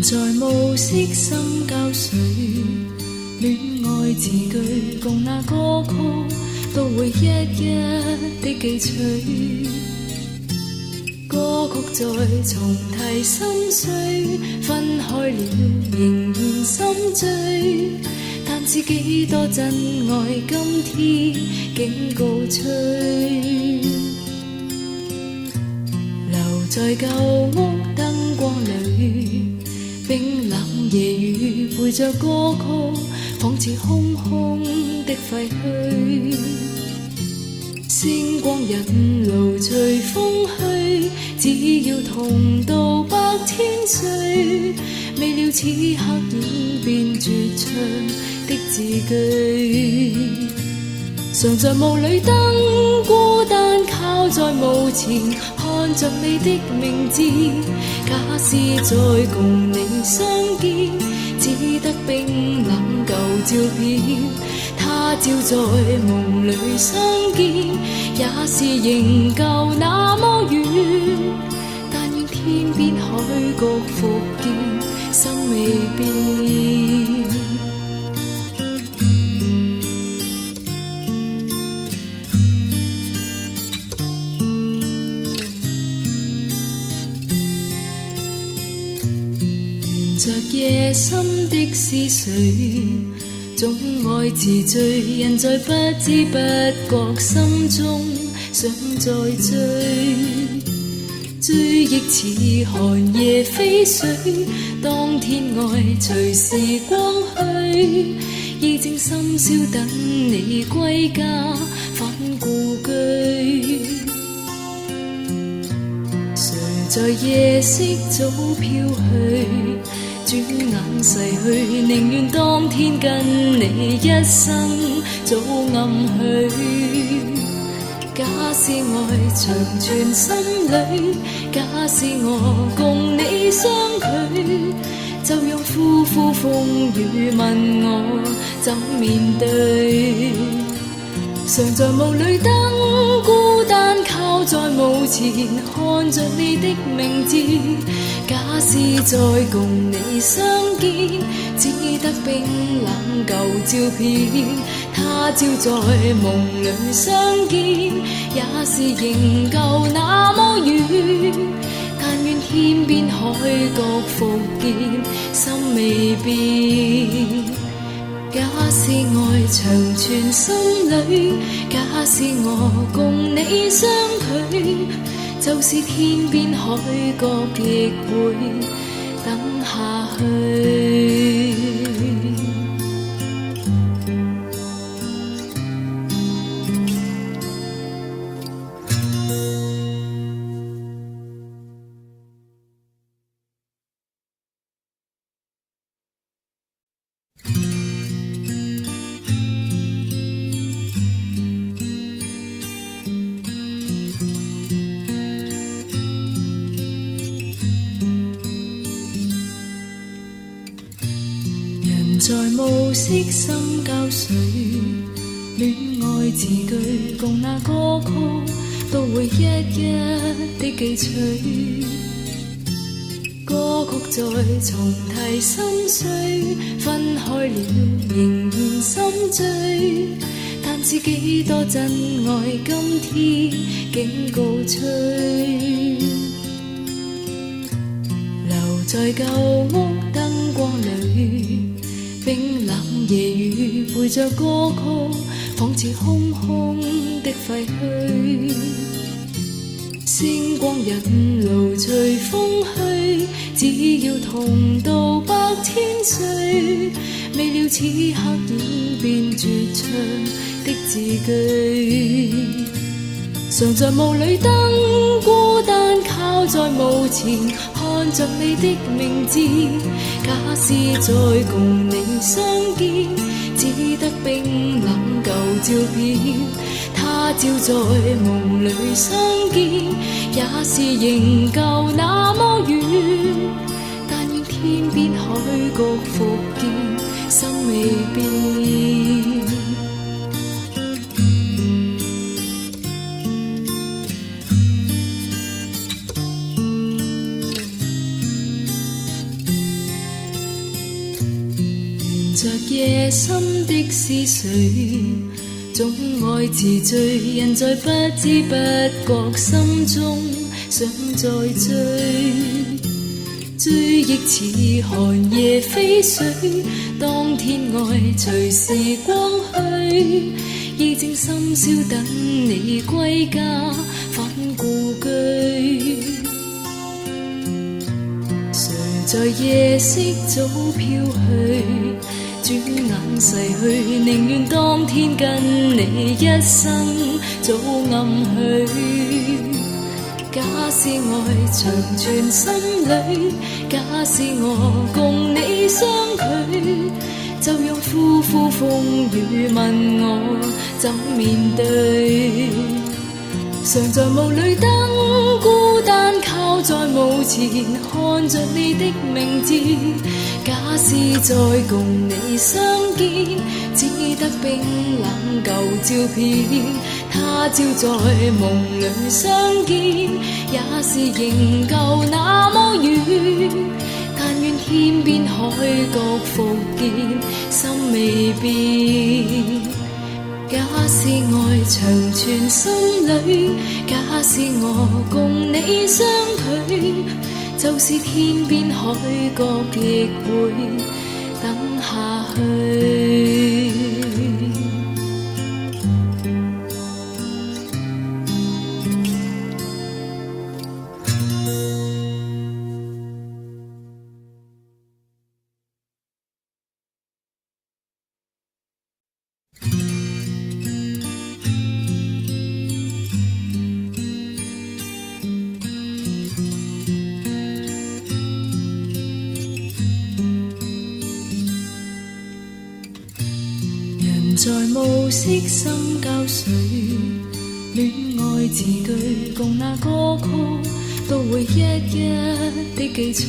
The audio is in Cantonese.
在暮色深交水，戀愛字句共那歌曲，都會一一的記取。歌曲再重提心碎，分開了仍然心醉。但知幾多真愛，今天竟告吹。留在舊屋燈光裏，冰冷夜雨陪着歌曲，仿似空空的廢墟。星光引路隨風去，只要同渡百千歲。未料此刻演變絕唱的字句，常在霧裏燈孤單靠在墓前，看着你的名字。假使再共你相見，只得冰冷舊照片。他朝在夢裏相見，也是仍舊那麼遠。但願天邊海角復見，心未變。沿着夜深的思緒，總愛自醉，人在不知不覺心中想再追。追憶似寒夜飛水，當天愛隨時光去，已正深宵等你歸家返故居。誰在夜色早飄去，轉眼逝去，寧願當天跟你一生早暗去。假使愛長存心裏，假使我共你相距，就讓呼呼風雨問我怎面對。常在霧裏燈孤單靠在墓前，看着你的名字。假使再共你相見，只得冰冷舊照片。他朝在夢裏相見，也是仍舊那麼遠。但願天邊海角復見，心未變。假使愛長存心裏，假使我共你相距，就是天邊海角亦會等下去。在暮色深交水，戀愛字句共那歌曲，都會一一的記取。歌曲再重提心碎，分開了仍然心醉。但知幾多真愛，今天竟告吹。留在舊屋燈光裏，冰冷夜雨陪着歌曲，仿似空空的廢墟。星光引路隨風去，只要同渡百千歲。未料此刻演變絕唱的字句，常在霧裏燈孤單靠在墓前，看着你的名字。假使再共你相見，只得冰冷舊照片。他朝在夢裏相見，也是仍舊那麼遠。但願天邊海角復見，心未變。着夜深的思緒，總愛詞醉，人在不知不覺心中想再追，追憶似寒夜飛水，當天愛隨時光去，已正深宵等你歸家返故居。誰在夜色早飄去，轉眼逝去，寧願當天跟你一生早暗去。假使愛長存心裏，假使我共你相距，就讓呼呼風雨問我怎面對。常在霧裏等，孤單靠在墓前，看着你的名字。假使再共你相見，只得冰冷舊照片。他朝在夢裏相見，也是仍舊那麼遠。但願天邊海角復見，心未變。假使愛長存心裏，假使我共你相距，就是天邊海角亦會等下去。在暮色深交水，戀愛字句共那歌曲，都會一一的記取。